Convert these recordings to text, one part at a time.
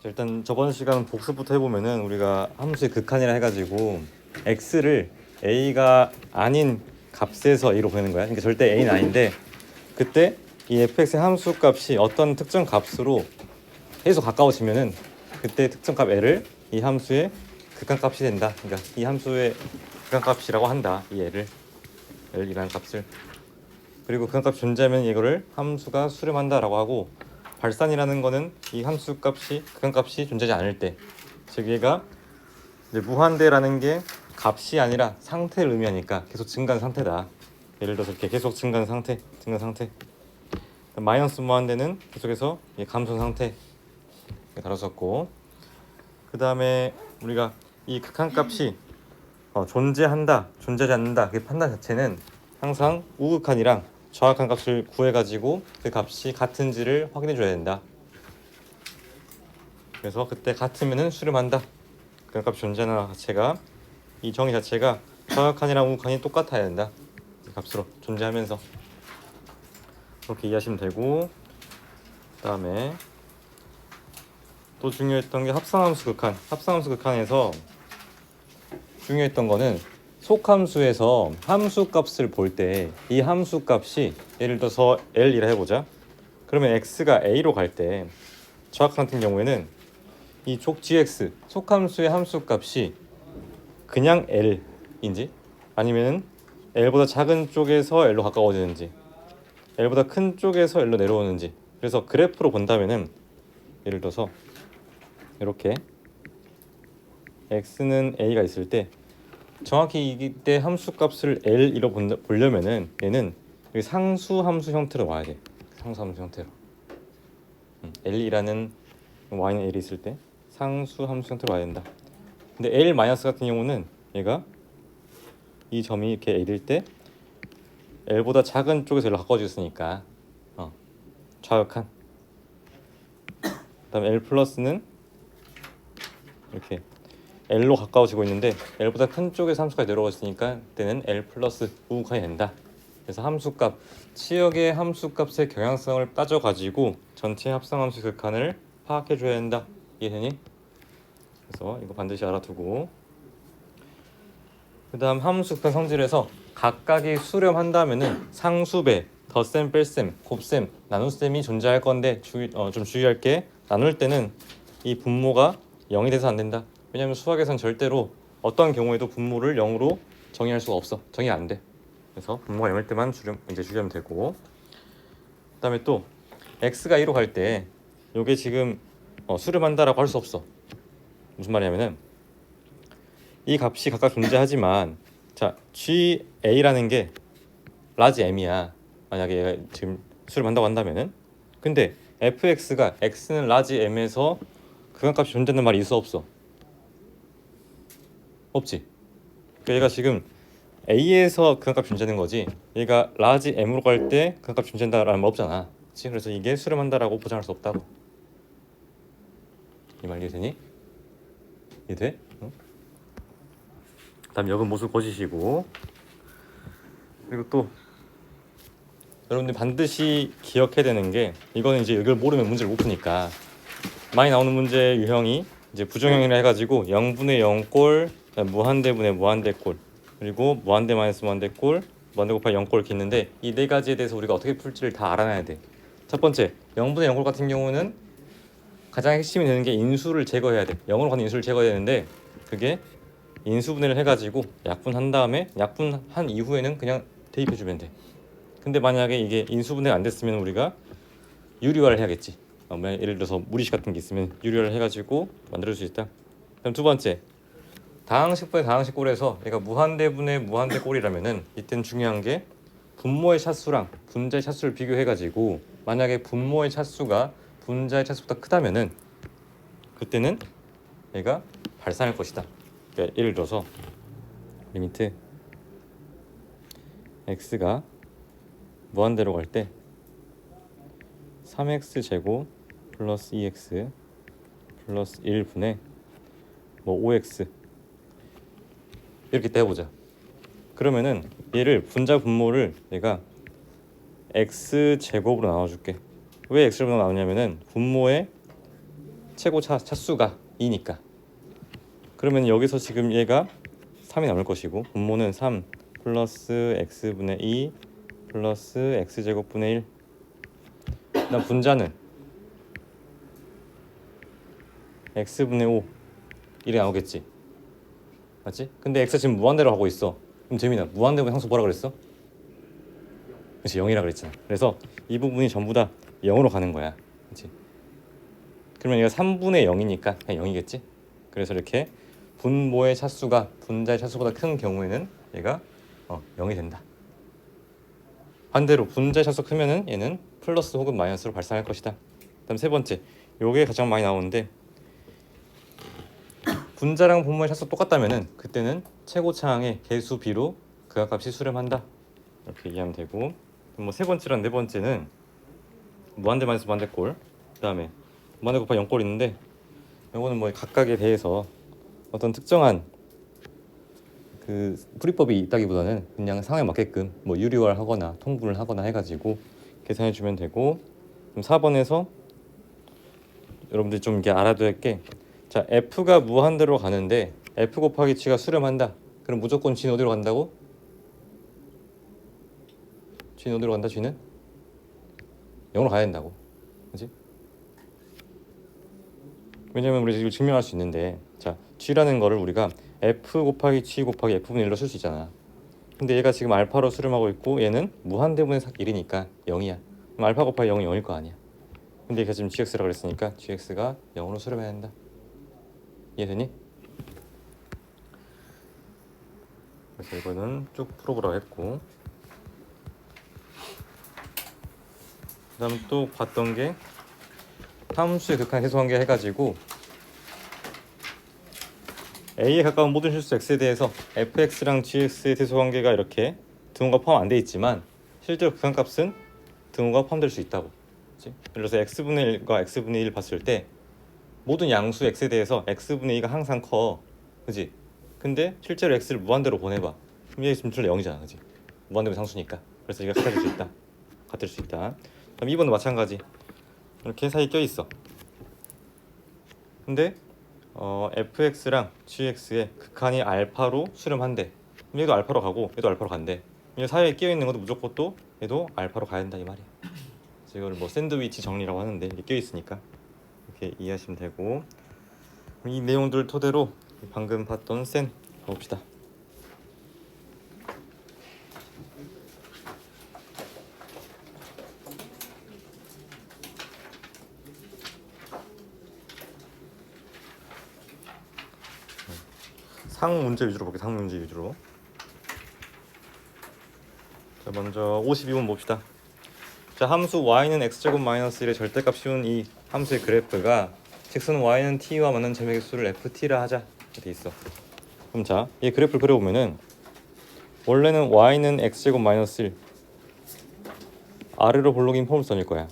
일단 저번 시간 복습부터 해보면은 우리가 함수의 극한이라 해가지고 x를 a가 아닌 값에서 a로 보내는 거야. 그러니까 절대 a는 아닌데 그때 이 fx의 함수 값이 어떤 특정 값으로 해서 가까워지면은 그때 특정 값 l을 이 함수의 극한값이 된다. 그러니까 이 함수의 극한값이라고 한다. 이 l이라는 값을. 그리고 극한값이 존재하면 이거를 함수가 수렴한다라고 하고, 발산이라는 거는 이 함수 값이 극한값이 존재하지 않을 때, 즉 얘가 이제 무한대라는 게 값이 아니라 상태를 의미하니까 계속 증가하는 상태다. 예를 들어서 이렇게 계속 증가하는 상태, 마이너스 무한대는 계속해서 감소 상태 다뤘었고, 그 다음에 우리가 이 극한값이 존재한다, 존재하지 않는다, 그 판단 자체는 항상 우극한이랑 좌극한 값을 구해가지고 그 값이 같은지를 확인해 줘야 된다. 그래서 그때 같으면은 수렴한다. 그 값이 존재하는 자체가, 이 정의 자체가 좌극한이랑 우극한이 똑같아야 된다. 이 값으로 존재하면서 그렇게 이해하시면 되고, 그 다음에 또 중요했던 게 합성함수 극한. 합성함수 극한에서 중요했던 거는 속함수에서 함수 값을 볼 때 이 함수 값이 예를 들어서 L이라 해보자. 그러면 x가 a로 갈 때 좌극한 같은 경우에는 이 족 gx 속함수의 함수 값이 그냥 L인지 아니면 L보다 작은 쪽에서 L로 가까워지는지 L보다 큰 쪽에서 L로 내려오는지, 그래서 그래프로 본다면은 예를 들어서 이렇게 x는 a가 있을 때 정확히 이때 함수 값을 L이로 보려면은 얘는 상수 함수 형태로 와야 돼. 상수 함수 형태로. L이라는 y는 L이 있을 때 상수 함수 형태로 와야 된다. 근데 L 마이너스 같은 경우는 얘가 이 점이 이렇게 L일 때 L보다 작은 쪽에서 L로 가까워졌으니까 좌극한. 그다음에 L 플러스는 이렇게 L로 가까워지고 있는데 L보다 큰 쪽에서 함수가 내려왔으니까 그때는 L 플러스 우극한이 된다. 그래서 함수값, 치역의 함수값의 경향성을 따져가지고 전체 합성함수 극한을 파악해줘야 된다. 이해되니? 그래서 이거 반드시 알아두고, 그 다음 함수 극한 성질에서 각각이 수렴한다면은 상수배, 덧셈, 뺄셈, 곱셈, 나눗셈이 존재할 건데 좀 주의할 게, 나눌 때는 이 분모가 0이 돼서 안 된다. 왜냐하면 수학에선 절대로 어떠한 경우에도 분모를 0으로 정의할 수가 없어. 정의 안 돼. 그래서 분모가 0일 때만 주려면 되고, 그 다음에 또 x가 2로 갈 때 요게 지금 수렴한다라고 할 수 없어. 무슨 말이냐면은 이 값이 각각 존재하지만, 자 GA라는 게 라지 M이야. 만약에 얘가 지금 수렴한다고 한다면은, 근데 fx가 x는 라지 M에서 극한값이 존재하는 말이 있어 없어? 없지. 그러니까 얘가 지금 A에서 극한값이 존재하는 거지, 얘가 라지 M으로 갈 때 극한값이 존재한다라는 말 없잖아. 그치? 그래서 이게 수렴한다라고 보장할 수 없다고. 이 말 이해되니? 이해돼? 응? 다음 역은 모습 거짓이고, 그리고 또 여러분들 반드시 기억해야 되는 게, 이거는 이제 이걸 모르면 문제를 못 푸니까, 많이 나오는 문제 유형이 이제 부정형이라 해가지고 0분의 0꼴, 무한대분의 무한대꼴, 그리고 무한대 마이너스 무한대꼴, 무한대 곱하기 0꼴 이렇게 있는데, 이 네 가지에 대해서 우리가 어떻게 풀지를 다 알아놔야 돼. 첫 번째, 0분의 0꼴 같은 경우는 가장 핵심이 되는 게 인수를 제거해야 돼. 0으로 가는 인수를 제거해야 되는데, 그게 인수분해를 해가지고 약분한 다음에 약분한 이후에는 그냥 대입해주면 돼. 근데 만약에 이게 인수분해가 안 됐으면 우리가 유리화를 해야겠지. 예를 들어서 무리식 같은 게 있으면 유리화를 해가지고 만들 수 있다. 그럼 두 번째, 다항식분의 다항식꼴에서 얘가 무한대분의 무한대꼴이라면은 이때는 중요한 게 분모의 차수랑 분자의 차수를 비교해가지고, 만약에 분모의 차수가 분자의 차수보다 크다면은 그때는 얘가 발산할 것이다. 그러니까 예를 들어서 리미트 x가 무한대로 갈 때 3x 제곱 플러스 2x 플러스 1분의 5x 이렇게 떼보자. 그러면은 얘를 분자 분모를 내가 x 제곱으로 나눠줄게. 왜 x 제곱으로 나누냐면은 분모의 최고 차수가 2니까. 그러면 여기서 지금 얘가 3이 남을 것이고 분모는 3 플러스 x분의 2 플러스 x제곱분의 1. 그다음 분자는 x분의 5 이래 나오겠지. 맞지? 근데 x 지금 무한대로 하고 있어. 그럼 재민아, 무한대분 상수 뭐라 그랬어? 그렇지, 0이라 그랬잖아. 그래서 이 부분이 전부 다 0으로 가는 거야. 그렇지? 그러면 얘가 3분의 0이니까 그냥 0이겠지? 그래서 이렇게 분모의 차수가 분자의 차수보다 큰 경우에는 얘가 0이 된다. 반대로 분자의 차수가 크면은 얘는 플러스 혹은 마이너스로 발산할 것이다. 그다음 세 번째, 요게 가장 많이 나오는데 분자랑 분모의 차수가 똑같다면은 그때는 최고차항의 개수 비로 극한값이 수렴한다. 이렇게 얘기하면 되고, 뭐 세 번째랑 네 번째는 무한대 마이너스 무한대꼴, 그다음에 무한대 곱하기 0꼴 있는데 이거는 뭐 각각에 대해서 어떤 특정한 그 풀이법이 있다기보다는 그냥 상황에 맞게끔 뭐 유리화를 하거나 통분을 하거나 해가지고 계산해 주면 되고, 그럼 4번에서 여러분들이 좀 이렇게 알아둬야 할 게, 자 f가 무한대로 가는데 f 곱하기 g가 수렴한다. 그럼 무조건 g는 어디로 간다고? g는 어디로 간다? g는 0으로 가야 된다고. 그렇지? 왜냐면 우리 이걸 증명할 수 있는데, 자 g라는 거를 우리가 f 곱하기 g 곱하기 f분의 1로 쓸 수 있잖아. 근데 얘가 지금 알파로 수렴하고 있고 얘는 무한대분의 1이니까 0이야. 그럼 알파 곱하기 0이 0일 거 아니야. 근데 얘가 지금 gx라고 그랬으니까 gx가 0으로 수렴해야 된다. 이해되니? 그래서 이거는 쭉 풀어보라고 했고, 그 다음 또 봤던 게 함수의 극한 해소관계 해가지고 a에 가까운 모든 실수 x에 대해서 fx랑 gx의 해소관계가 이렇게 등호가 포함 안 돼 있지만 실제로 극한값은 등호가 포함될 수 있다고. 그치? 예를 들어서 x분의 1과 x분의 1 봤을 때 모든 양수 x에 대해서 x분의 2가 항상 커. 그지? 근데 실제로 x를 무한대로 보내봐. 그럼 얘 지금 0이잖아. 그지? 무한대로 상수니까. 그래서 이가 같아질 수 있다. 같을 수 있다. 그럼 2번도 마찬가지. 이렇게 사이에 껴있어. 근데 fx랑 gx의 극한이 알파로 수렴한대. 그럼 얘도 알파로 가고 얘도 알파로 간대. 얘 사이에 끼어있는 것도 무조건 또 얘도 알파로 가야 된다 이 말이야. 그래서 이걸 뭐 샌드위치 정리라고 하는데 이게 껴있으니까 이렇게 이해하시면 되고, 이 내용들을 토대로 방금 봤던 셈 가봅시다. 상 문제 위주로 볼게요. 상 문제 위주로. 자, 먼저 52번 봅시다. 자, 함수 y는 x제곱 마이너스 1의 절대값 씌운 이 함수의 그래프가 직선 y는 t와 맞는 점의 개수를 ft라 하자 이렇게 돼 있어. 그럼 자, 이 그래프를 그려보면은 원래는 y는 x제곱 마이너스 1 아래로 볼록인 포물선일 거야.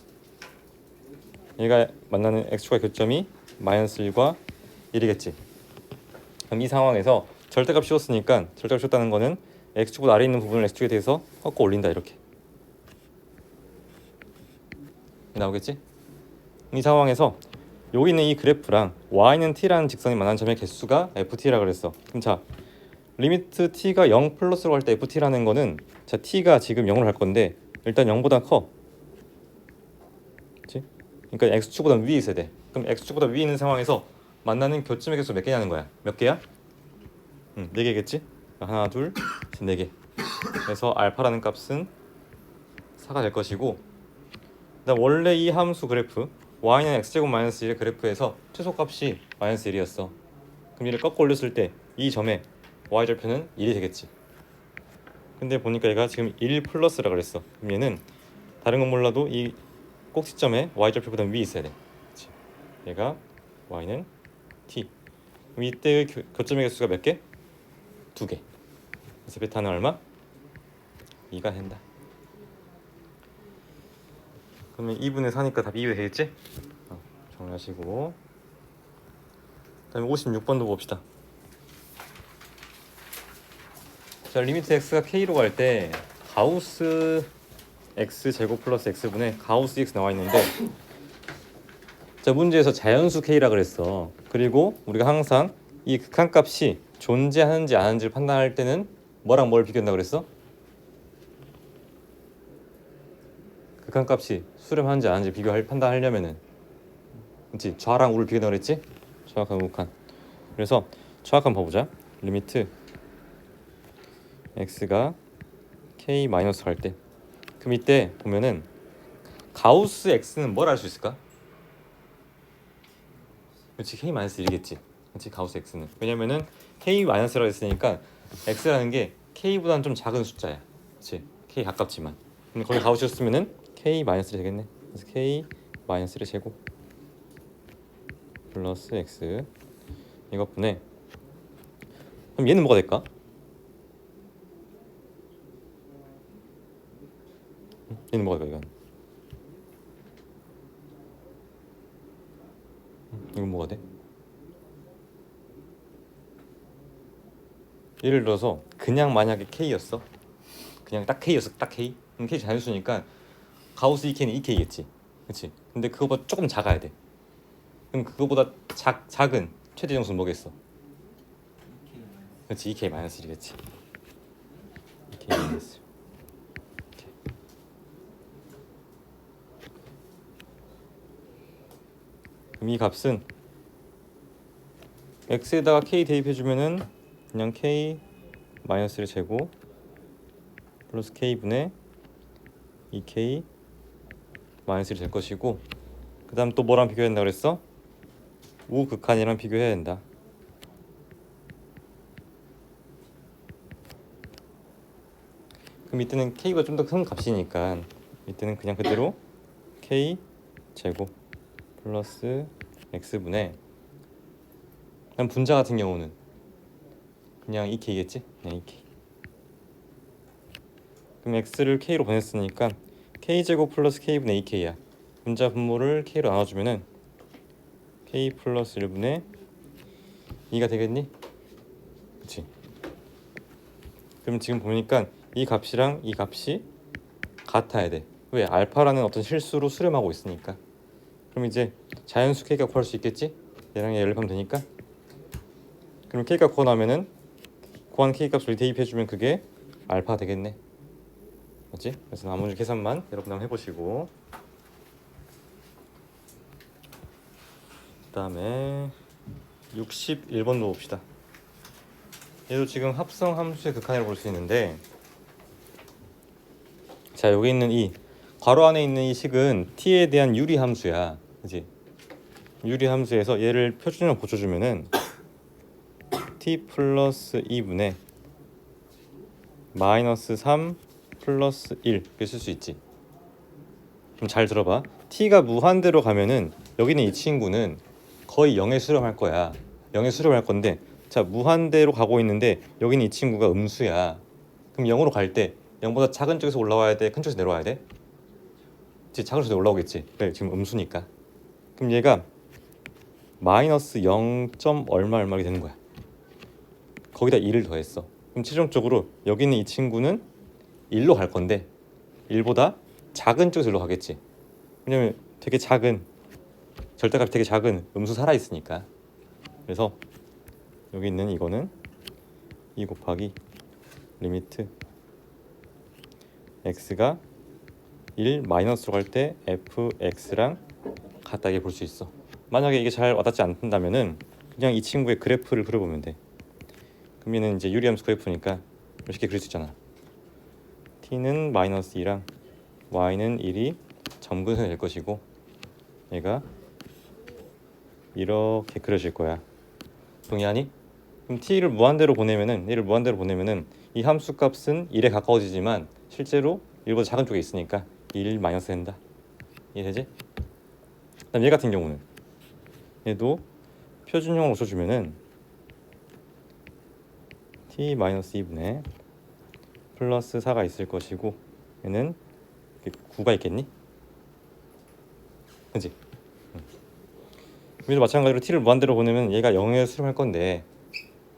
얘가 만나는 x축과 교점이 마이너스 1과 1이겠지. 그럼 이 상황에서 절대값 씌웠으니까 절대값 씌웠다는 거는 x축보다 아래 있는 부분을 x축에 대해서 꺾어 올린다 이렇게 나오겠지? 이 상황에서 여기 있는 이 그래프랑 y는 t라는 직선이 만난 점의 개수가 ft라 그랬어. 그럼 자, 리미트 t가 0 플러스로 갈 때 ft라는 거는 자 t가 지금 0으로 갈 건데 일단 0보다 커. 그렇지? 그러니까 x축보다 위에 있어야 돼. 그럼 x축보다 위에 있는 상황에서 만나는 교점의 개수 몇 개냐는 거야. 몇 개야? 4개겠지? 하나, 둘, 셋, 4개. 그래서 알파라는 값은 4가 될 것이고, 그다음 원래 이 함수 그래프 y는 x제곱 마이너스 1의 그래프에서 최소값이 마이너스 1이었어. 그럼 얘를 꺾어 올렸을 때 이 점에 y절표는 1이 되겠지. 근데 보니까 얘가 지금 1 플러스라 그랬어. 그럼 얘는 다른 건 몰라도 이 꼭지점에 y절표보다 위에 있어야 돼. 그치? 얘가 y는 t. 그럼 이때의 교점의 개수가 몇 개? 2개. 그래서 베타는 얼마? 2가 된다. 그러면 2분의 4니까 답이 2가 되겠지? 정리하시고, 다음에 56번도 봅시다. 자, 리미트 x가 k로 갈 때 가우스 x 제곱 플러스 x분의 가우스 x 나와 있는데 자, 문제에서 자연수 k라 그랬어. 그리고 우리가 항상 이 극한값이 존재하는지 안 하는지를 판단할 때는 뭐랑 뭘 비교한다 그랬어? 극한값이 수렴하는지 안 하는지 판단하려면은, 그렇지? 좌랑 우를 비교한다 그랬지? 정확한 극한. 그래서 정확한 봐보자. 리미트 x가 k 마이너스 갈 때, 그럼 이때 보면은 가우스 x는 뭘 알 수 있을까? 그렇지, k 마이너스 1이겠지. 그렇지, 가우스 x는. 왜냐면은 k 마이너스라고 했으니까 x라는 게 k보다는 좀 작은 숫자야. 그렇지, k 가깝지만. 근데 거기 가우스였으면은 k 마이너스 1이 되겠네. 그래서 k 마이너스 1의 제곱 플러스 x 이것분에, 그럼 얘는 뭐가 될까? 얘는 뭐가 될까? 이건 뭐가 돼? 예를 들어서 그냥 만약에 k였어. 그냥 딱 k였어. 딱 k. 그럼 k 자연수니까 가우스 2k는 2k겠지. 그렇지? 근데 그거보다 조금 작아야 돼. 그럼 그거보다 작은 최대 정수는 뭐겠어? 그렇지, 2k 마이너스 1이겠지. 2k 마이너스 1. 그럼 이 값은 x에다가 k 대입해주면은 그냥 k 마이너스의 제곱 플러스 k분의 2k 마이너스를 될 것이고, 그 다음 또 뭐랑 비교해야 된다 그랬어? 우극한이랑 비교해야 된다. 그럼 이때는 k가 좀 더 큰 값이니까 이때는 그냥 그대로 k 제곱 플러스 x분의, 그럼 분자 같은 경우는 그냥 2k겠지? 그냥 2k. 그럼 x를 k로 보냈으니까 k제곱 플러스 k분의 2k야. 분자 분모를 k로 나눠주면은 k 플러스 1분의 2가 되겠니? 그치? 그럼 지금 보니까 이 값이랑 이 값이 같아야 돼. 왜? 알파라는 어떤 실수로 수렴하고 있으니까. 그럼 이제 자연수 k가 구할 수 있겠지? 얘랑 얘를 하면 되니까. 그럼 k가 구하면은 구한 k 값을 대입해주면 그게 알파 되겠네. 맞지? 그래서 나머지 계산만 여러분 한번 해보시고, 그 다음에 61번도 봅시다. 얘도 지금 합성 함수의 극한이라고 볼 수 있는데, 자, 여기 있는 이 괄호 안에 있는 이 식은 t에 대한 유리 함수야. 그치? 유리 함수에서 얘를 표준으로 고쳐주면은 t 플러스 2분의 마이너스 3 플러스 1 이렇게 쓸 수 있지. 그럼 잘 들어봐. t가 무한대로 가면은 여기는 이 친구는 거의 0에 수렴할 거야. 0에 수렴할 건데, 자, 무한대로 가고 있는데 여기는 이 친구가 음수야. 그럼 0으로 갈 때 0보다 작은 쪽에서 올라와야 돼? 큰 쪽에서 내려와야 돼? 작은 쪽에서 올라오겠지. 그래, 지금 음수니까. 그럼 얘가 마이너스 0. 얼마 얼마게 되는 거야. 거기다 1을 더했어. 그럼 최종적으로 여기는 이 친구는 1로 갈 건데 1보다 작은 쪽에서 1로 가겠지. 왜냐면 되게 작은, 절대값이 되게 작은 음수 살아있으니까. 그래서 여기 있는 이거는 2 곱하기 리미트 x가 1 마이너스로 갈 때 fx랑 같다게 볼 수 있어. 만약에 이게 잘 와닿지 않는다면은 그냥 이 친구의 그래프를 그려보면 돼. 그럼 얘는 이제 유리함수 그래프니까 이렇게 그릴 수 있잖아. t는 마이너스 2랑 y는 1이 점근선이 될 것이고, 얘가 이렇게 그려질 거야. 동의하니? 그럼 t를 무한대로 보내면은, 얘를 무한대로 보내면은 이 함수 값은 1에 가까워지지만 실제로 1보다 작은 쪽에 있으니까 1 마이너스 된다. 이해되지? 그다음 얘 같은 경우는, 얘도 표준형으로 써주면은 t 마이너스 2분의 플러스 4가 있을 것이고, 얘는 9가 있겠니? 그치? 얘도 마찬가지로 t를 무한대로 보내면 얘가 0에 수렴할 건데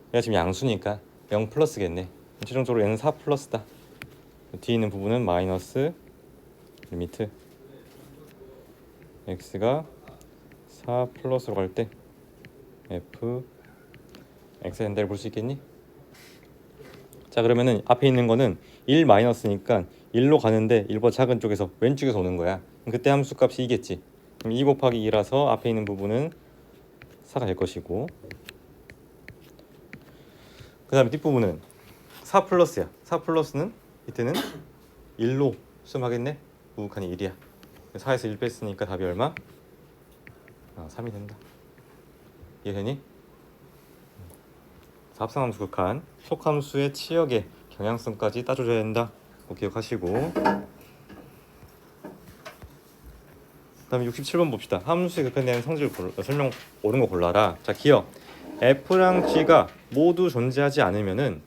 얘가 지금 양수니까 0 플러스겠네. 최종적으로 얘는 4 플러스다. 뒤에 있는 부분은 마이너스 리미트 x가 4 플러스로 갈 때 f x가 된다를 볼 수 있겠니? 자, 그러면은 앞에 있는 거는 1 마이너스니까 1로 가는데 1보다 작은 쪽에서 왼쪽에서 오는 거야. 그때 함수 값이 2겠지. 그럼 2 곱하기 2라서 앞에 있는 부분은 4가 될 것이고, 그 다음에 뒷부분은 4 플러스야. 4 플러스는 이때는 1로 수렴하겠네. 우극한이 1이야. 4에서 1 뺐으니까 답이 얼마? 3이 된다. 이해되니? 합성함수 극한 속함수의 치역의 경향성까지 따져줘야 된다. 기억하시고, 그다음에 67번 봅시다. 함수의 극한에 대한 성질 설명 옳은 거 골라라. 자, 기억. f랑 g가 모두 존재하지 않으면은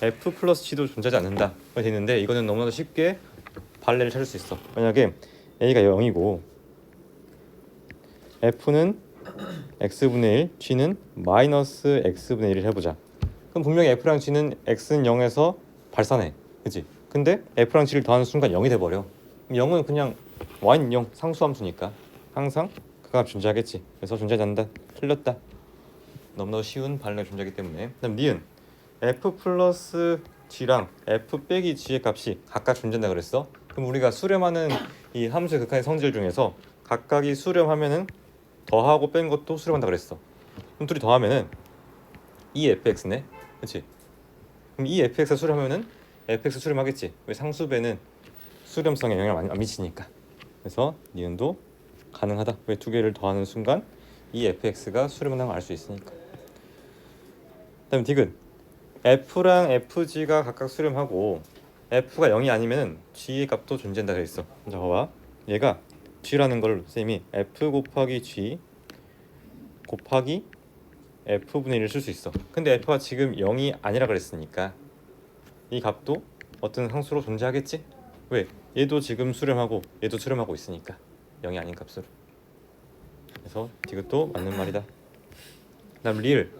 f 플러스 g도 존재하지 않는다. 이렇게 되는데 이거는 너무나도 쉽게 발레를 찾을 수 있어. 만약에 a가 0이고 f는 x분의 1, g는 마이너스 x분의 1을 해보자. 그럼 분명히 f랑 g는 x는 0에서 발산해, 그치? 근데 f랑 g를 더하는 순간 0이 돼버려. 0은 그냥 y는 0, 상수함수니까 항상 그 값 존재하겠지. 그래서 존재하지 않는다. 틀렸다. 너무나도 쉬운 발레가 존재하기 때문에. 그다음 니은 f 플러스 g랑 f 빼기 g의 값이 각각 존재한다 그랬어. 그럼 우리가 수렴하는 이 함수의 극한의 성질 중에서 각각이 수렴하면은 더하고 뺀 것도 수렴한다 그랬어. 그럼 둘이 더하면은 fx네, 그렇지? 그럼 fx가 수렴하면은 fx 수렴하겠지. 왜? 상수배는 수렴성에 영향을 안 미치니까. 그래서 니은도 가능하다. 왜? 두 개를 더하는 순간 fx가 수렴한다는 걸 알 수 있으니까. 그다음 디귿 f랑 fg가 각각 수렴하고 f가 0이 아니면은 g의 값도 존재한다 그랬어. 자, 봐봐. 얘가 g라는 걸 쌤이 f 곱하기 g 곱하기 f분의 1을 쓸 수 있어. 근데 f가 지금 0이 아니라 그랬으니까 이 값도 어떤 상수로 존재하겠지? 왜? 얘도 지금 수렴하고 얘도 수렴하고 있으니까 0이 아닌 값으로. 그래서 이것도 맞는 말이다. 그다음 리을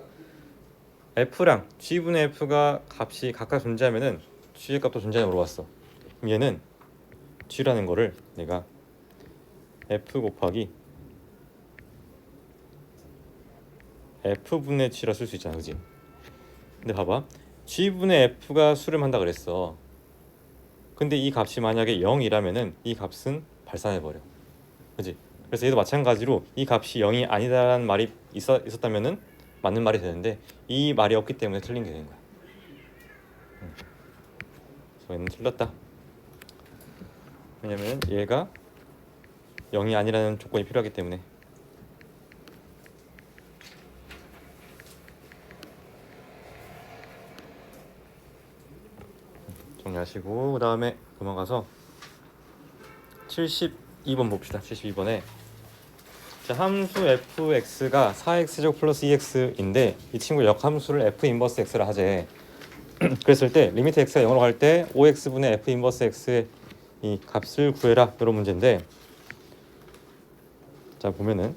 f랑 g분의 f가 값이 각각 존재하면은 g의 값도 존재하냐고 물어봤어. 그럼 얘는 g라는 거를 내가 f 곱하기 f분의 g라 쓸 수 있잖아, 그지? 근데 봐봐, g분의 f가 수렴한다 그랬어. 근데 이 값이 만약에 0이라면은 이 값은 발산해버려, 그지? 그래서 얘도 마찬가지로 이 값이 0이 아니다라는 말이 있었다면은 맞는 말이 되는데 이 말이 없기 때문에 틀린 게 되는 거야. 그래서 얘는 틀렸다. 왜냐면 얘가 0이 아니라는 조건이 필요하기 때문에. 정리하시고 그 다음에 넘어가서 72번 봅시다. 72번에 자, 함수 fx가 4x제곱 플러스 2x인데 이 친구 역함수를 f 인버스 x라 하재. 그랬을 때 리미트 x가 0으로 갈 때 5x분의 f 인버스 x의 이 값을 구해라, 이런 문제인데, 자 보면은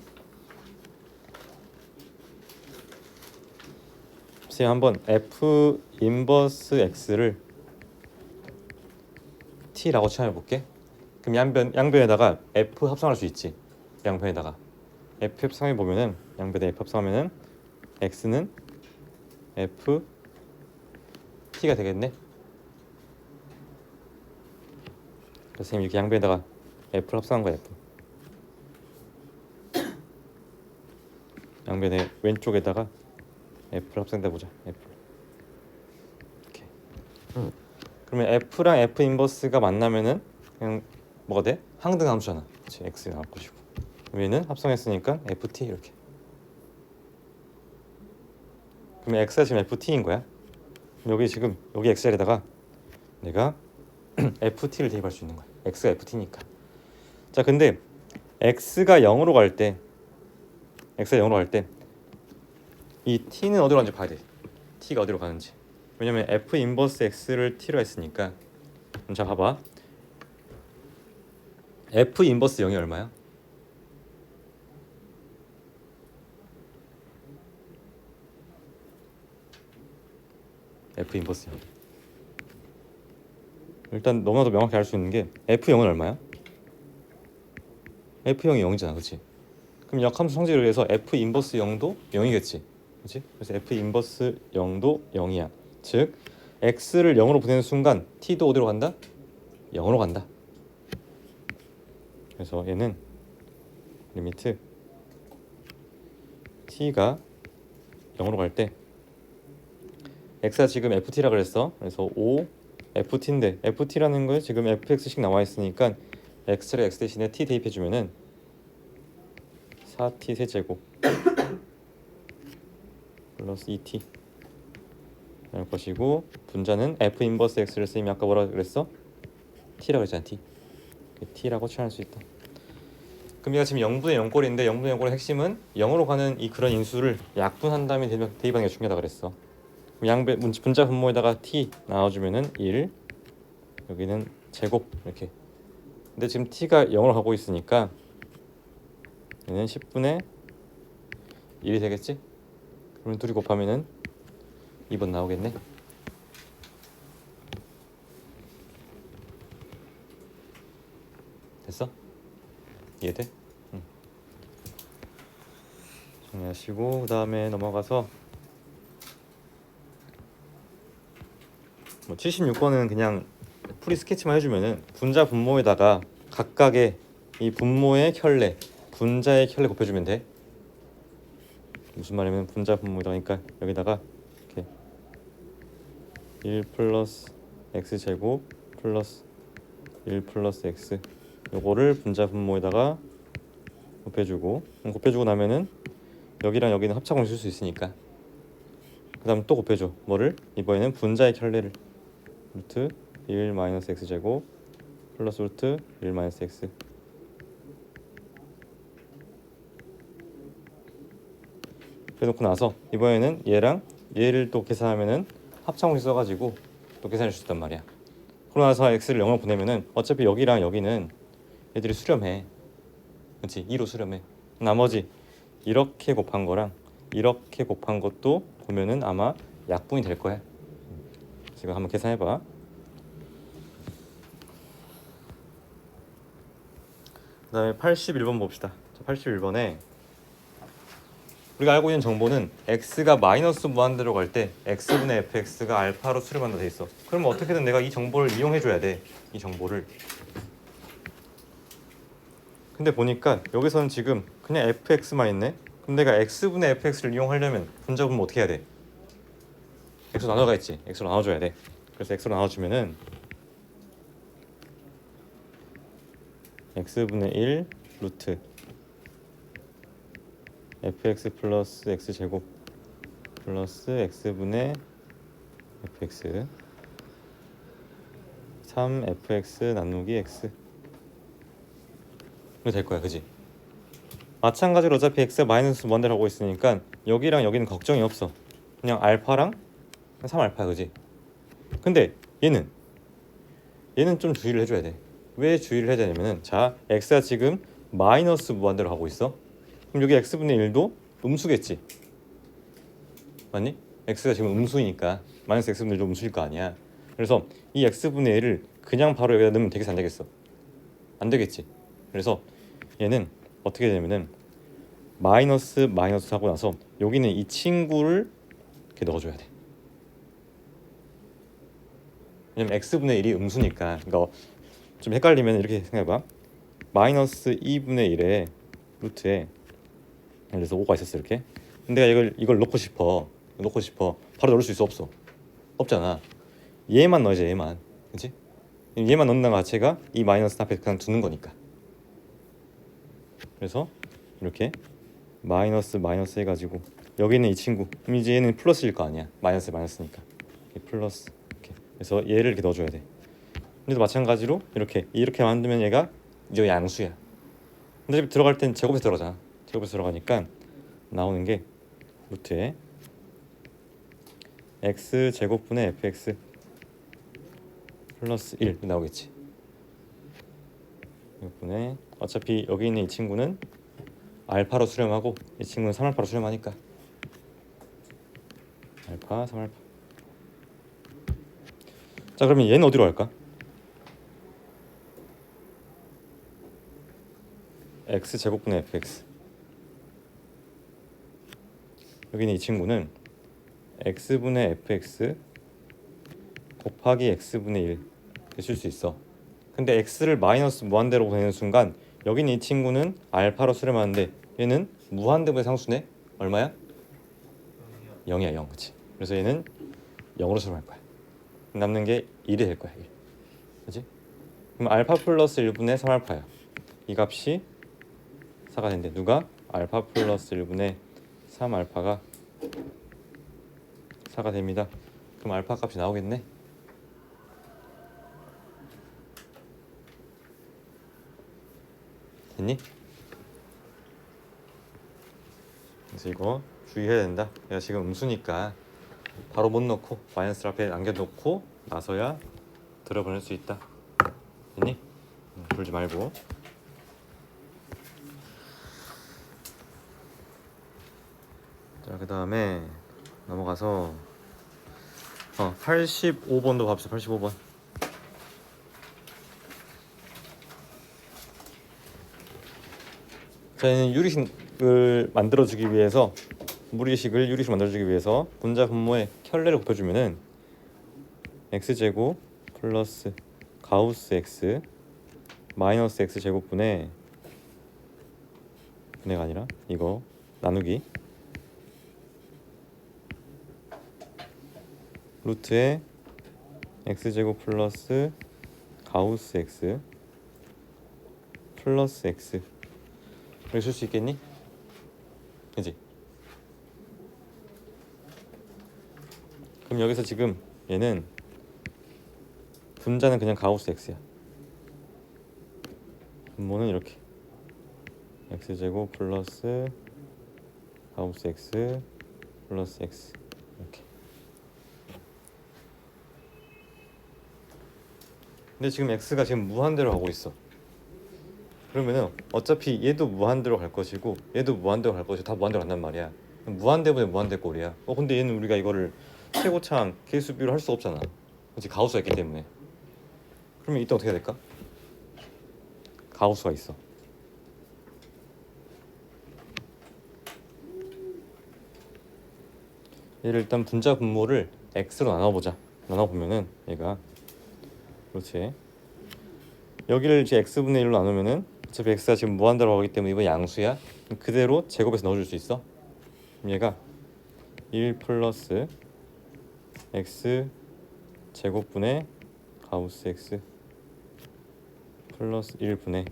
선생님 한번 f 인버스 x를 t라고 취함해 볼게. 그럼 양변에다가 f 합성할 수 있지. 양변에다가 f 합성해 보면은 양변에 f 합성하면은 x는 f t가 되겠네. 그래서 이렇게 양변에다가 f를 합성한 거야. f 양변에 왼쪽에다가 f를 합성해 보자. f 이렇게. 그러면 f랑 f 인버스가 만나면은 그냥 뭐가 돼? 항등함수잖아. 그렇지, x 나올 것이고. 얘는 합성했으니까 ft 이렇게. 그러면 x가 지금 ft인 거야. 여기 지금 여기 x 자리에다가 내가 ft를 대입할 수 있는 거야. x가 ft니까. 자, 근데 x가 0으로 갈 때 이 t는 어디로 가는지 봐야 돼. t가 어디로 가는지. 왜냐면 f 인버스 x를 t로 했으니까. 자, 봐봐. f 인버스 0이 얼마야? f 인버스 0. 일단 너무나도 명확히 알 수 있는 게 f0은 얼마야? f0이 0이잖아, 그렇지? 그럼 역함수 성질을 위해서 f 인버스 0도 0이겠지. 그렇지? 그래서 f 인버스 0도 0이야. 즉 x를 0으로 보내는 순간 t도 어디로 간다? 0으로 간다. 그래서 얘는 리미트 t가 0으로 갈 때 x가 지금 ft라 그랬어. 그래서 5 ft인데 ft라는 거에 지금 fx씩 나와 있으니까 x를 x 대신에 t 대입해 주면은 4t 세제곱 플러스 2t 할 것이고, 분자는 f 인버스 x를 쓰면 아까 뭐라 그랬어? t라 그랬잖아. t라고 취할 수 있다. 그럼 얘가 지금 0분의 0꼴인데 0분의 0꼴의 핵심은 0으로 가는 이 그런 인수를 약분한 다음에 대입하는 게 중요하다 그랬어. 양배 분자 분모에다가 t 나와주면은 1, 여기는 제곱 이렇게. 근데 지금 t가 0으로 가고 있으니까 얘는 10분의 1이 되겠지? 그러면 둘이 곱하면은 2번 나오겠네. 됐어? 이해돼? 응. 정리하시고 그 다음에 넘어가서 뭐 76번은 그냥 풀이 스케치만 해주면은 분자 분모에다가 각각의 이 분모의 켤레, 분자의 켤레 곱해주면 돼. 무슨 말이냐면 분자 분모에다가 여기다가 이렇게 1 플러스 x 제곱 플러스 1 플러스 x 요거를 분자 분모에다가 곱해주고, 곱해주고 나면은 여기랑 여기는 합차공식 쓸 수 있으니까 그 다음 또 곱해줘. 뭐를? 이번에는 분자의 켤레를 루트 1 마이너스 x 제곱 플러스 루트 1 마이너스 x 해놓고 나서 이번에는 얘랑 얘를 또 계산하면은 합차공식 써가지고 또 계산할 수 있단 말이야. 그러고 나서 x를 0으로 보내면은 어차피 여기랑 여기는 얘들이 수렴해. 그렇지? 2로 수렴해. 나머지 이렇게 곱한 거랑 이렇게 곱한 것도 보면은 아마 약분이 될 거야. 지금 한번 계산해봐. 그 다음에 81번 봅시다. 81번에 우리가 알고 있는 정보는 x가 마이너스 무한대로 갈 때 x분의 fx가 알파로 수렴한다 돼 있어. 그러면 어떻게든 내가 이 정보를 이용해 줘야 돼. 이 정보를. 근데 보니까 여기서는 지금 그냥 fx만 있네. 그럼 내가 x분의 fx를 이용하려면 분자 분모 어떻게 해야 돼? x로 나눠가 있지. x로 나눠줘야 돼. 그래서 x로 나눠주면은 x분의 1 루트 fx 플러스 x 제곱 플러스 x분의 fx 3fx 나누기 x 이거 될 거야, 그지? 마찬가지로 어차피 x가 마이너스 원대로 하고 있으니까 여기랑 여기는 걱정이 없어. 그냥 알파랑 3알파, 그지? 근데 얘는 좀 주의를 해줘야 돼. 왜 주의를 해야 되냐면은, 자, x가 지금 마이너스 무한대로 하고 있어. 그럼 여기 x분의 1도 음수겠지, 맞니? x가 지금 음수이니까 마이너스 x분의 1도 음수일 거 아니야. 그래서 이 x분의 1을 그냥 바로 여기다 넣으면 되겠어, 안 되겠어? 안 되겠지. 그래서 얘는 어떻게 되냐면은 마이너스 마이너스 하고 나서 여기는 이 친구를 이렇게 넣어줘야 돼. 왜냐면 x분의 1이 음수니까. 그러니까 좀 헷갈리면 이렇게 생각해봐. 마이너스 2분의 1에 루트에 예를 들어서 5가 있었어 이렇게. 근데 내가 이걸 넣고 싶어. 바로 넣을 수 있어, 없어? 없잖아. 얘만 넣어야지, 얘만. 그렇지? 얘만 넣는다는 자체가 이 마이너스 앞에 그냥 두는 거니까. 그래서 이렇게 마이너스 마이너스 해가지고 여기는 이 친구, 그럼 이제 얘는 플러스일 거 아니야. 마이너스니까 플러스 이렇게. 그래서 얘를 이렇게 넣어줘야 돼. 근데도 마찬가지로 이렇게 만들면 얘가 이제 양수야. 근데 들어갈 땐 제곱에서 들어가잖아. 제곱에서 들어가니까 나오는 게 루트에 x 제곱분의 fx 플러스 1 나오겠지. 이분에 어차피 여기 있는 이 친구는 알파로 수렴하고 이 친구는 3알파로 수렴하니까 알파 3알파. 자, 그러면 얘는 어디로 갈까? x 제곱분의 fx 여기 있는 이 친구는 x분의 fx 곱하기 x분의 1 쓸 수 있어. 근데 x를 마이너스 무한대로 보내는 순간 여기 있는 이 친구는 알파로 수렴하는데 얘는 무한대분의 상수네. 얼마야? 0이야 0. 그치? 그래서 얘는 0으로 수렴할 거야. 남는 게 1이 될 거야. 1. 그치? 그럼 알파 플러스 1분의 3알파야. 이 값이 4가 된대. 누가? 알파 플러스 1분의 3알파가 4가 됩니다. 그럼 알파 값이 나오겠네. 됐니? 그래서 이거 주의해야 된다. 내가 지금 음수니까 바로 못 넣고 마이너스 앞에 남겨놓고 나서야 들어보낼 수 있다. 됐니? 불지 말고. 자, 그 다음에 넘어가서 85번도 봅시다. 85번. 저희는 유리식을 만들어주기 위해서 유리식 만들어주기 위해서 분자 분모의 켤레를 곱해주면은 x제곱 플러스 가우스 x 마이너스 x제곱분의 분해가 아니라 이거 나누기 루트에 x제곱 플러스 가우스 x 플러스 x 이렇게 쓸 수 있겠니? 그지? 그럼 여기서 지금 얘는 분자는 그냥 가우스 x야. 분모는 이렇게 x제곱 플러스 가우스 x 플러스 x 이렇게. 근데 지금 x가 지금 무한대로 가고 있어. 그러면은 어차피 얘도 무한대로 갈 것이고 얘도 무한대로 갈 것이고 다 무한대로 간단 말이야. 무한대분의 무한대 꼴이야. 근데 얘는 우리가 이거를 최고차항 계수비로 할 수 없잖아. 그렇지? 가우스가 있기 때문에. 그러면 이때 어떻게 해야 될까? 가우스가 있어. 얘를 일단 분자 분모를 x로 나눠보자. 나눠보면은 얘가 그렇지. 여기를 이제 x분의 1로 나누면은 어차피 x가 지금 무한대로 가기 때문에 이번 양수야. 그대로 제곱해서 넣어줄 수 있어. 그럼 얘가 1 플러스 x 제곱분의 가우스 x 플러스 1분의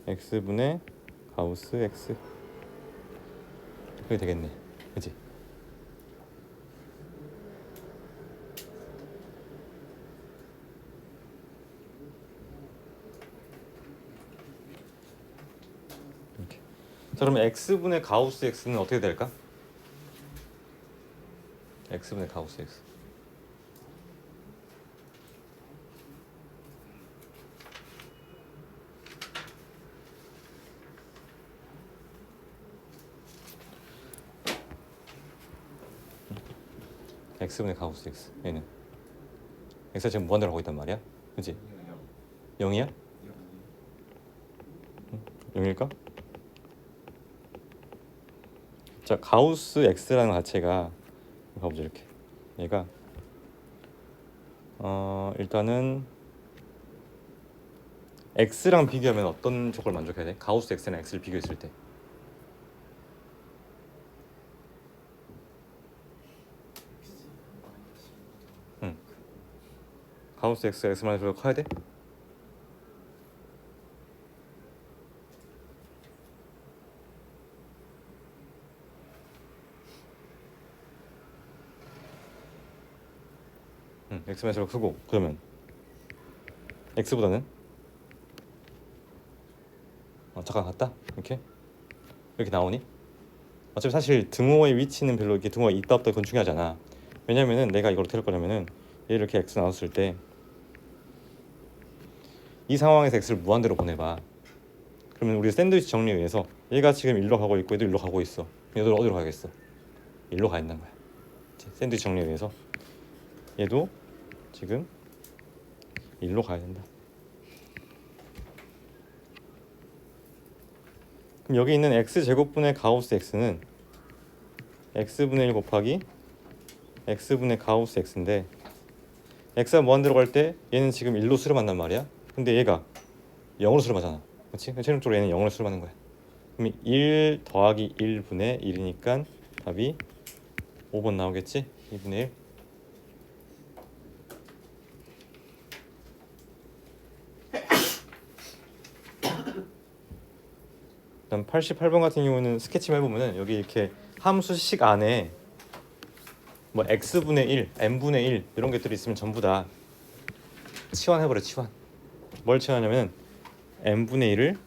x분의 가우스 x 그게 되겠네. 그치? 이렇게. 자, 그러면 x분의 가우스 x는 어떻게 될까? x분의 가우스 x x분의 가우스 x 얘는 x가 지금 무한대로 가고 있단 말이야. 그치? 0이야? 0일까? 자, 가우스 x라는 가체가 가보자. 이렇게 얘가 일단은 x랑 비교하면 어떤 조건을 만족해야 돼? 가우스 x랑 x를 비교했을 때 가우스 x x만 해서 커야 돼? x만 해서 크고 그러면 x보다는 잠깐 같다? 이렇게 나오니? 어차피 사실 등호의 위치는 별로 이렇게 등호가 있다 없다 그건 중요하잖아. 왜냐면은 내가 이걸 어떻게 할 거냐면은 얘를 이렇게 x 나눴을 때 이 상황에서 x를 무한대로 보내봐. 그러면 우리 샌드위치 정리에 의해서 얘가 지금 일로 가고 있고 얘도 일로 가고 있어. 얘도 어디로 가겠어? 일로 가 있는 거야. 샌드위치 정리에 의해서 얘도 지금 일로 가야 된다. 그럼 여기 있는 x제곱분의 가우스 x는 x분의 1 곱하기 x분의 가우스 x인데 x가 무한 들어갈 때 얘는 지금 1로 수렴한단 말이야. 근데 얘가 0으로 수렴하잖아. 그렇지? 최종적으로 얘는 0으로 수렴하는 거야. 그럼 1 더하기 1분의 1이니까 답이 5번 나오겠지? 2분의 1. 그다음 88번 같은 경우는 스케치만 해보면은 여기 이렇게 함수식 안에 뭐 x분의 1, n분의 1 이런 것들이 있으면 전부 다 치환해버려. 치환. 뭘 치환하냐면 n분의 1을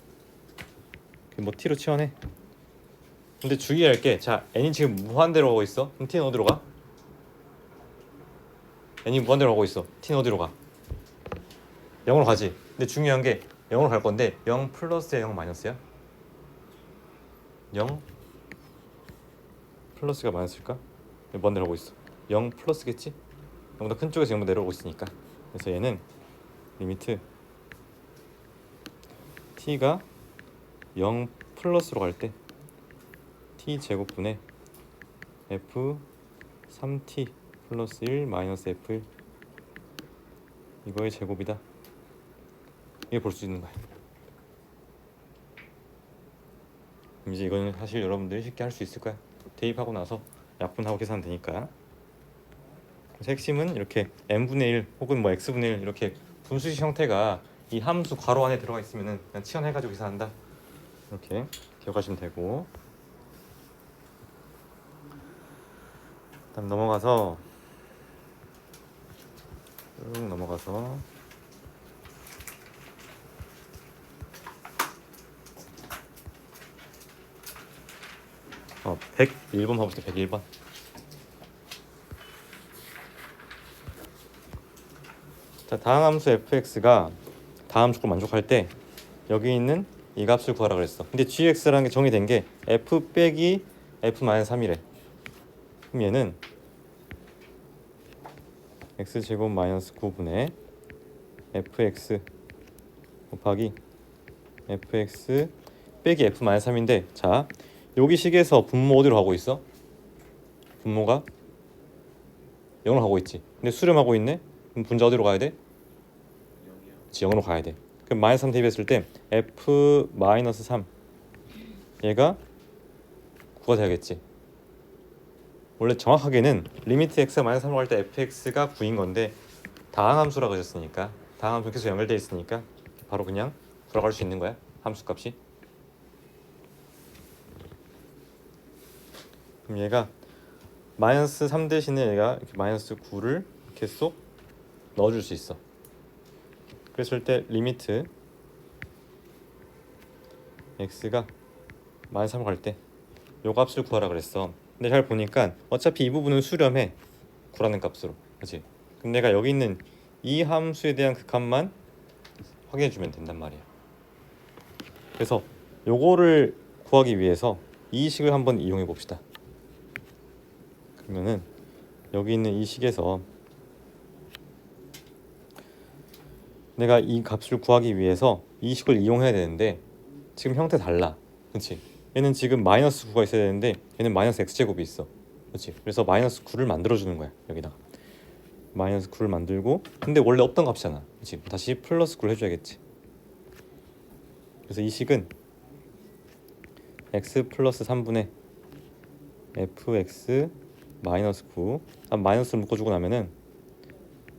뭐 t로 치환해. 근데 주의할 게, 자 n이 지금 무한대로 가고 있어. 그럼 t는 어디로 가? n이 무한대로 가고 있어. t는 어디로 가? 0으로 가지. 근데 중요한 게 0으로 갈 건데 0 플러스야 0 마이너스야? 0 플러스가 마이너스일까? 무한대로 가고 있어. 0 플러스겠지? 0보다 큰 쪽에서 0보다 내려오고 있으니까. 그래서 얘는 리미트 t가 0 플러스로 갈 때 t 제곱분의 f 3t 플러스 1 마이너스 f1 이거의 제곱이다. 이게 볼 수 있는 거야. 이제 이거는 사실 여러분들이 쉽게 할 수 있을 거야. 대입하고 나서 약분하고 계산하면 되니까. 그래서 핵심은 이렇게 n분의 1 혹은 뭐 x분의 1 이렇게 분수식 형태가 이 함수 괄호 안에 들어가 있으면은 그냥 치환해가지고 계산한다. 이렇게 기억하시면 되고. 다음 넘어가서 쭉 넘어가서 101번 봐봅시다. 101번. 자, 다음 함수 fx가 다음 조건을 만족할 때 여기 있는 이 값을 구하라 그랬어. 근데 gx라는 게 정의된 게 f 빼기 f-3이래. 그럼 얘는 x제곱 마이너스 9분의 fx 곱하기 fx 빼기 f-3인데, 자 여기 식에서 분모 어디로 가고 있어? 분모가 0으로 가고 있지. 근데 수렴하고 있네? 그럼 분자 어디로 가야 돼? 0으로 가야 돼. 그럼 마이너스 3 대입했을 때 f-3 얘가 9가 돼야겠지. 원래 정확하게는 리미트 x가 마이너스 3으로 갈 때 fx가 9인 건데 다항함수라고 하셨으니까, 다항함수 계속 연결되어 있으니까 바로 그냥 돌아갈 수 있는 거야. 함수값이. 그럼 얘가 마이너스 3 대신에 얘가 이렇게 마이너스 9를 이렇게 쏙 넣어줄 수 있어. 그랬을 때 리미트 x가 마이너스 3으로 갈 때 요 값을 구하라 그랬어. 근데 잘 보니까 어차피 이 부분은 수렴해. 9라는 값으로. 그렇지? 그럼 내가 여기 있는 이 함수에 대한 그 값만 확인해 주면 된단 말이야. 그래서 요거를 구하기 위해서 이 식을 한번 이용해 봅시다. 그러면은 여기 있는 이 식에서 내가 이 값을 구하기 위해서 이 식을 이용해야 되는데 지금 형태 달라. 그렇지? 얘는 지금 마이너스 9가 있어야 되는데 얘는 마이너스 x제곱이 있어. 그렇지? 그래서 마이너스 9를 만들어주는 거야. 여기다가 마이너스 9를 만들고, 근데 원래 없던 값이잖아. 그렇지? 다시 플러스 9를 해줘야겠지. 그래서 이 식은 x 플러스 3분의 fx 마이너스 9, 마이너스를 묶어주고 나면은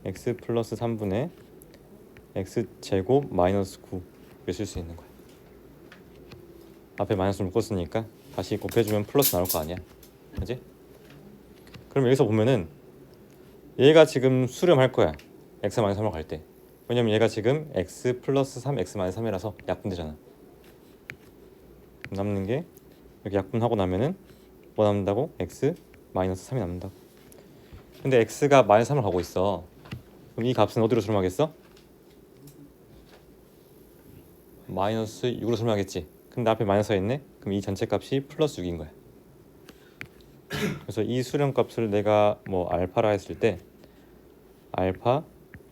x 플러스 3분의 x제곱 마이너스 9 이렇게 쓸 수 있는 거야. 앞에 마이너스를 묶었으니까 다시 곱해주면 플러스 나올 거 아니야. 그지? 그럼 여기서 보면은 얘가 지금 수렴할 거야. x 마이너스 3으로 갈 때. 왜냐면 얘가 지금 x 플러스 3 x 마이너스 3이라서 약분되잖아. 남는 게 이렇게 약분하고 나면은 뭐 남는다고? x 마이너스 3이 남는다고. 근데 x가 마이너스 3으로 가고 있어. 그럼 이 값은 어디로 수렴하겠어? 마이너스 6으로 수렴하겠지. 근데 앞에 마이너스가 있네? 그럼 이 전체 값이 플러스 6인 거야. 그래서 이 수렴 값을 내가 뭐 알파라 했을 때 알파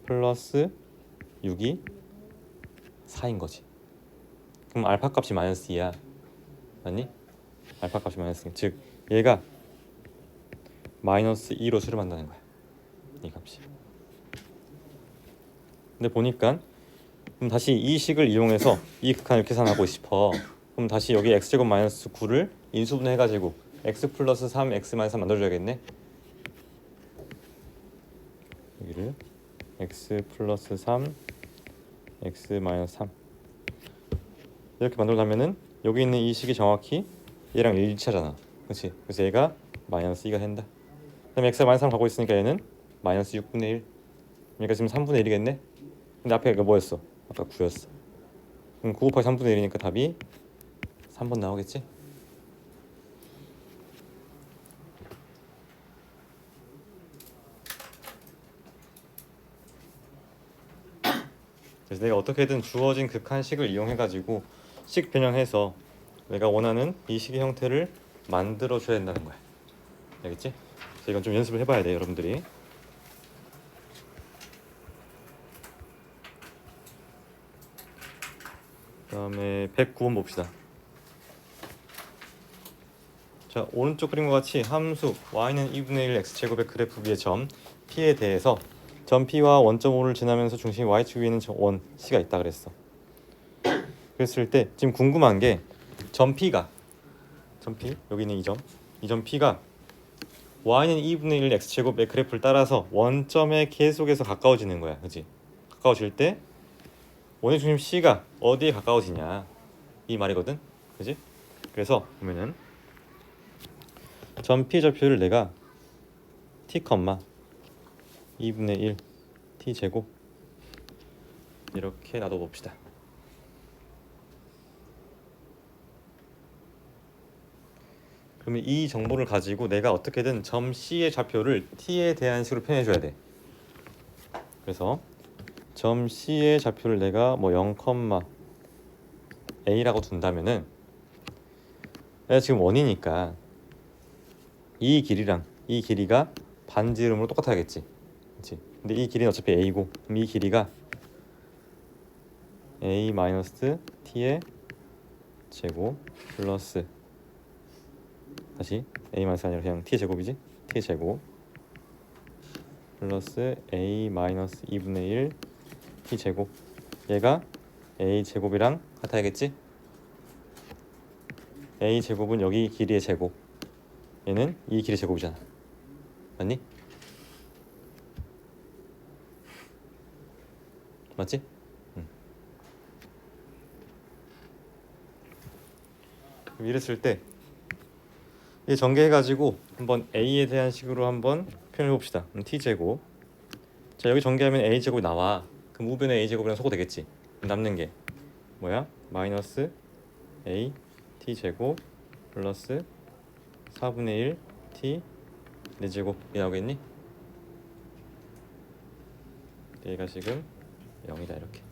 플러스 6이 4인 거지. 그럼 알파 값이 마이너스 2야. 맞니? 알파 값이 마이너스 즉 얘가 마이너스 2로 수렴한다는 거야. 이 값이. 근데 보니까 그럼 다시 이 식을 이용해서 이 극한을 계산하고 싶어. 그럼 다시 여기 x제곱 마이너스 9를 인수분해 해가지고 x 플러스 3, x 마이너스 3 만들어줘야겠네. 여기를 x 플러스 3, x 마이너스 3 이렇게 만들려면은 여기 있는 이 식이 정확히 얘랑 일치하잖아. 그렇지? 그래서 얘가 마이너스 2가 된다. 그다음에 x가 마이너스 3 가고 있으니까 얘는 마이너스 6분의 1. 그러니까 지금 3분의 1이겠네. 근데 앞에 이거 뭐였어? 아까 9였어. 그럼 9 곱하기 3분의 1이니까 답이 3번 나오겠지? 그래서 내가 어떻게든 주어진 극한식을 이용해가지고 식 변형해서 내가 원하는 이 식의 형태를 만들어줘야 된다는 거야. 알겠지? 그래서 이건 좀 연습을 해봐야 돼, 여러분들이. 그 다음에 109번 봅시다. 자, 오른쪽 그림과 같이 함수 y는 2분의 1 x제곱의 그래프 위의 점 p에 대해서 점 p와 원점 O를 지나면서 중심이 y축 위에 있는 원 c가 있다 그랬어. 그랬을 때 지금 궁금한 게 점 p가 점 p 여기 있는 이 점 p가 y는 2분의 1 x제곱의 그래프를 따라서 원점에 계속해서 가까워지는 거야. 그지? 가까워질 때 원의 중심 c가 어디에 가까워지냐 이 말이거든. 그지? 그래서 보면은 점 p의 좌표를 내가 t, 2분의 1 t 제곱 이렇게 놔둬 봅시다. 그러면 이 정보를 가지고 내가 어떻게든 점 C의 좌표를 t에 대한 식으로 표현해 줘야 돼. 그래서 점 C의 좌표를 내가 뭐 0, a라고 둔다면은 내가 지금 원이니까 이 길이랑 이 길이가 반지름으로 똑같아야겠지. 그렇지? 근데 이 길이는 어차피 a고 그럼 이 길이가 a 마이너스 t의 제곱 플러스 다시 a 마이너스 아니라 그냥 t 제곱이지? t 제곱 플러스 a 마이너스 2분의 1 t 제곱 얘가 a 제곱이랑 같아야겠지? a 제곱은 여기 길이의 제곱 얘는 이 길이 제곱이잖아. 맞니? 맞지? 그럼 이랬을 때 이 전개해가지고 한번 a에 대한 식으로 한번 표현해 봅시다. t제곱 자 여기 전개하면 a제곱이 나와. 그럼 우변에 a제곱이랑 소거 되겠지. 남는 게 뭐야? 마이너스 a t제곱 플러스 4분의 1 t 4제곱이 나오겠니? 얘가 지금 0이다 이렇게.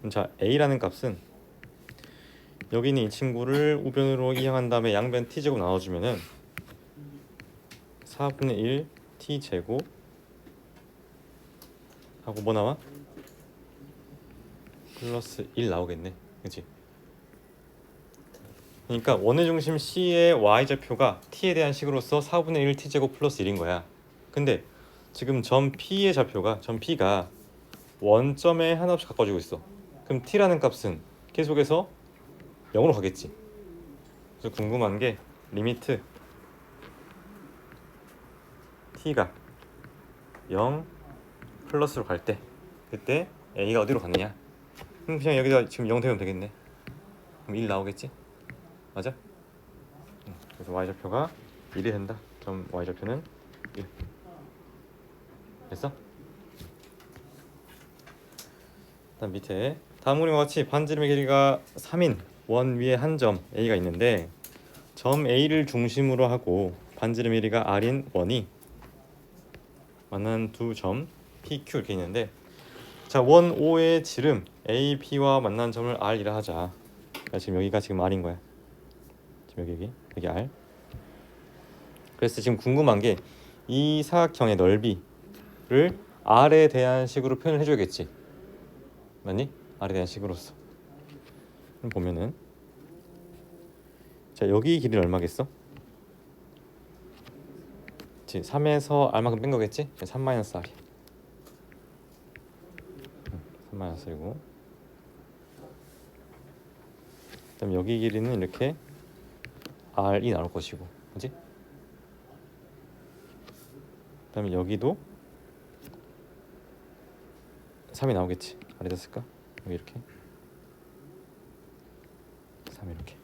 자 a라는 값은 여기 있는 이 친구를 우변으로 이항한 다음에 양변 t제곱 나눠주면은 4분의 1 t제곱 하고 뭐 나와? 플러스 1 나오겠네. 그치? 그러니까 원의 중심 C의 y좌표가 t에 대한 식으로서 4분의 1 t제곱 플러스 1인 거야. 근데 지금 점 P의 좌표가 점 P가 원점에 하나없이 가까워지고 있어. 그럼 t라는 값은 계속해서 0으로 가겠지. 그래서 궁금한 게 리미트 t가 0 플러스로 갈 때 그때 a가 어디로 갔느냐? 그냥 여기다 지금 0 되면 되겠네. 그럼 1 나오겠지? 맞아? 그래서 y좌표가 1이 된다. 점 y좌표는 1. 됐어? 다음 밑에 다음 그림과 같이 반지름의 길이가 3인 원 위에 한 점 A가 있는데 점 A를 중심으로 하고 반지름 길이가 R인 원이 만나는 두 점 PQ 이렇게 있는데 자, 원 O의 지름 AP와 만나는 점을 R이라 하자. 그러니까 지금 여기가 지금 R인 거야. 지금 여기 R. 그래서 지금 궁금한 게 이 사각형의 넓이를 R에 대한 식으로 표현을 해줘야겠지. 맞니? r에 대한 식으로서. 그럼 보면은 자 여기 길이는 얼마겠어? 3에서 r만큼 뺀 거겠지? 3-r이 3-1이고 그다음 여기 길이는 이렇게 r이 나올 것이고 그지? 그다음에 여기도 3이 나오겠지. r이 됐을까? 여기 이렇게 3 이렇게.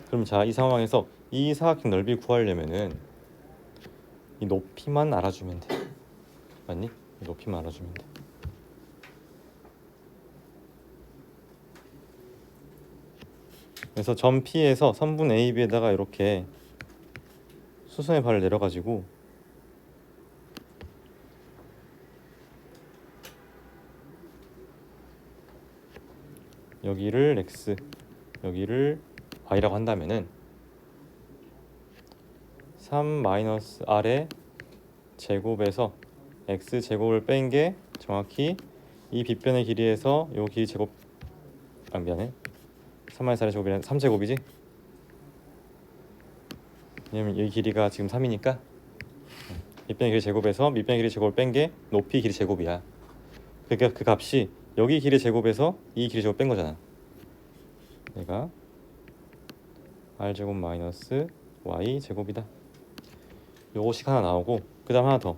그럼 자, 이 상황에서 이 사각형 넓이 구하려면은 이 높이만 알아주면 돼. 맞니? 이 높이만 알아주면 돼. 그래서 점 P에서 선분 AB에다가 이렇게 수선의 발을 내려가지고 여기를 X, 여기를 Y라고 한다면은 3-R의 제곱에서 X 제곱을 뺀 게 정확히 이 빗변의 길이에서 요 길이 제곱 미안해 3-4의 제곱이란 3제곱이지? 왜냐면 이 길이가 지금 3이니까 밑변의 길이 제곱에서 밑변의 길이 제곱을 뺀 게 높이 길이 제곱이야. 그러니까 그 값이 여기 길이 제곱에서 이 길이 제곱 뺀 거잖아. 얘가 r제곱 마이너스 y 제곱이다. 요거식 하나 나오고 그 다음 하나 더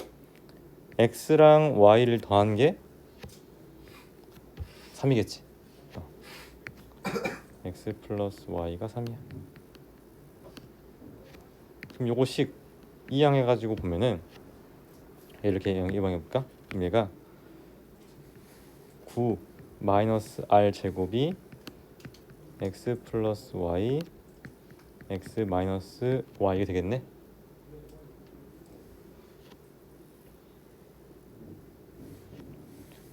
x랑 y를 더한 게 3이겠지. x 플러스 y가 3이야. 그럼 요거식 이항해가지고 보면은 이렇게 이항해볼까? 그럼 얘가 9 마이너스 r 제곱이 x 플러스 y x 마이너스 y 이게 되겠네.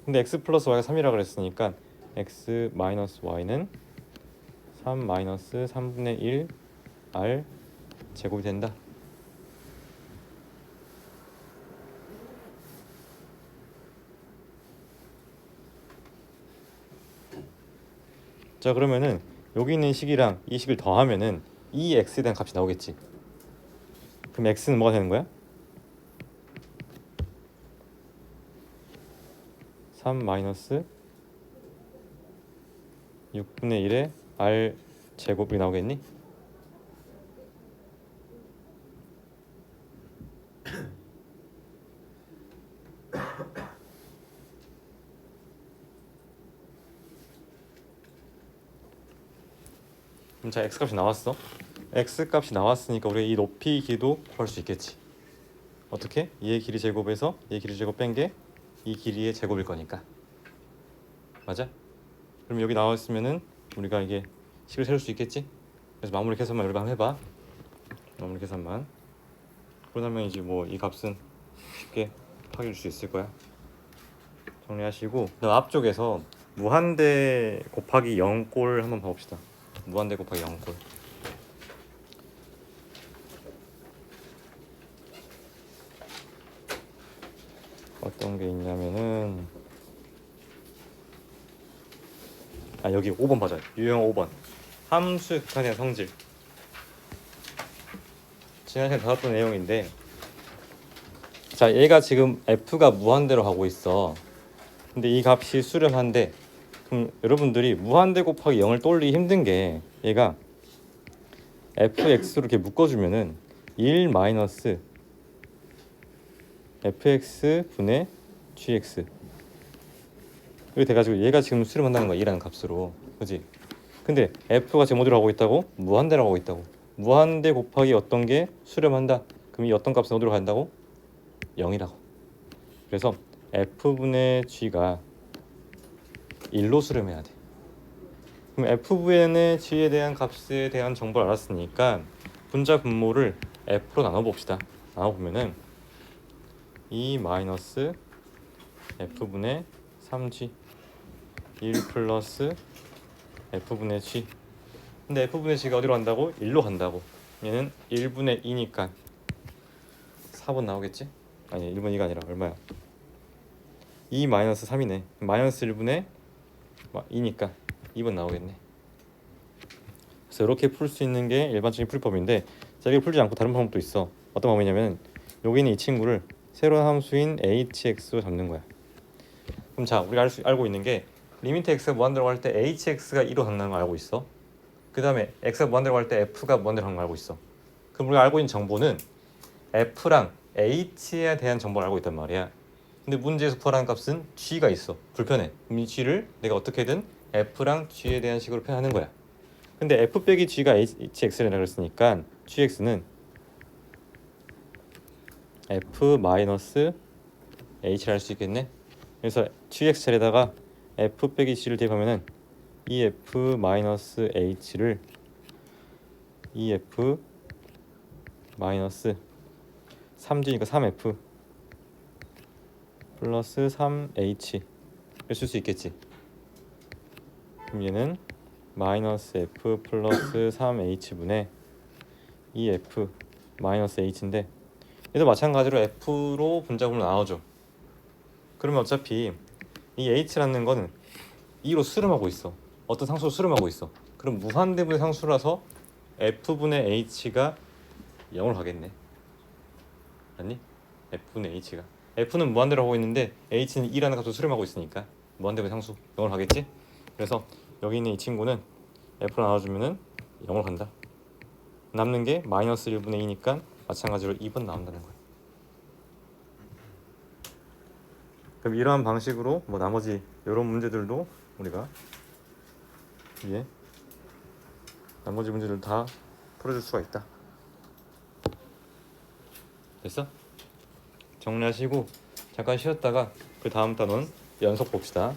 근데 x 플러스 y가 3이라 그랬으니까 x 마이너스 y는 3 마이너스 3분의 1 r 제곱이 된다. 자 그러면은 여기 있는 식이랑 이 식을 더하면은 이 x에 대한 값이 나오겠지. 그럼 x는 뭐가 되는 거야? 3 마이너스 6분의 1의 r 제곱이 나오겠니? 그럼 자 x 값이 나왔어. x 값이 나왔으니까 우리가 이 높이 길이도 구할 수 있겠지. 어떻게? 얘의 길이 제곱에서 얘의 길이 제곱 뺀 게 이 길이의 제곱일 거니까. 맞아? 그럼 여기 나왔으면은 우리가 이게 식을 세울 수 있겠지? 그래서 마무리 계산만 우리가 한번 해봐. 마무리 계산만. 그러면 이제 뭐 이 값은 쉽게 파악할 수 있을 거야. 정리하시고 그다음 앞쪽에서 무한대 곱하기 0꼴 한번 봐봅시다. 무한대 곱하기 0꼴. 어떤 게 있냐면은 여기 5번 봐자. 유형 5번. 함수의 극한에 대한 성질. 지난 시간에 다뤘던 내용인데 자 얘가 지금 f가 무한대로 가고 있어. 근데 이 값이 수렴한데 그럼 여러분들이 무한대 곱하기 0을 떠올리기 힘든 게 얘가 fx로 이렇게 묶어주면은 1 마이너스 fx 분의 gx 이렇게 돼가지고 얘가 지금 수렴한다는 거야. 2라는 값으로. 그지? 근데 f가 지금 어디로 가고 있다고? 무한대로 가고 있다고. 무한대 곱하기 어떤 게 수렴한다. 그럼 이 어떤 값은 어디로 간다고? 0이라고. 그래서 f분의 g가 1로 수렴해야 돼. 그럼 f분의 g에 대한 값에 대한 정보를 알았으니까 분자 분모를 f로 나눠봅시다. 나눠보면은 2 마이너스 f분의 3g 1 플러스 f분의 g. 근데 f분의 g가 어디로 간다고? 1로 간다고. 얘는 1분의 2니까 4번 나오겠지? 아니 1분의 2가 아니라 얼마야? 2 마이너스 3이네. 마이너스 1분의 2니까 2번 나오겠네. 그래서 이렇게 풀 수 있는 게 일반적인 풀이법인데, 자, 이걸 풀지 않고 다른 방법도 있어. 어떤 방법이냐면 여기 있는 이 친구를 새로운 함수인 hx로 잡는 거야. 그럼 자, 우리가 알고 있는 게 리미트 x가 무한대로 갈 때 hx가 2로 간다는 걸 알고 있어. 그 다음에 x가 무한대로 갈 때 f가 무한대로 가는 걸 알고 있어. 그럼 우리가 알고 있는 정보는 f랑 h에 대한 정보를 알고 있단 말이야. 근데 문제에서 구하라는 값은 g가 있어. 불편해. 그럼 이 g를 내가 어떻게든 f랑 g에 대한 식으로 표현하는 거야. 근데 f 빼기 g가 hx라고 그랬으니까 gx는 f 마이너스 h를 할 수 있겠네. 그래서 gx 차례다가 f 빼기 g를 대입하면은 ef 마이너스 h를 ef 마이너스 3g니까 3f 플러스 3h 쓸 수 있겠지. 그럼 얘는 마이너스 f 플러스 3h분의 2f 마이너스 h인데, 얘도 마찬가지로 f로 분자분을 나눠줘. 그러면 어차피 이 h라는 거는 2로 수렴하고 있어. 어떤 상수로 수렴하고 있어. 그럼 무한대분의 상수라서 f분의 h가 0으로 가겠네. 아니? f분의 h가 f는 무한대로 하고 있는데 h는 2라는 값으로 수렴하고 있으니까 무한대분의 상수 0으로 가겠지? 그래서 여기 있는 이 친구는 f로 나눠주면은 0으로 간다. 남는 게 마이너스 1분의 2니까 마찬가지로 2번 나온다는 거야. 그럼 이러한 방식으로 뭐 나머지 이런 문제들도 우리가 나머지 문제들 다 풀어줄 수가 있다. 됐어? 정리하시고 잠깐 쉬었다가 그 다음 단원 연속 봅시다.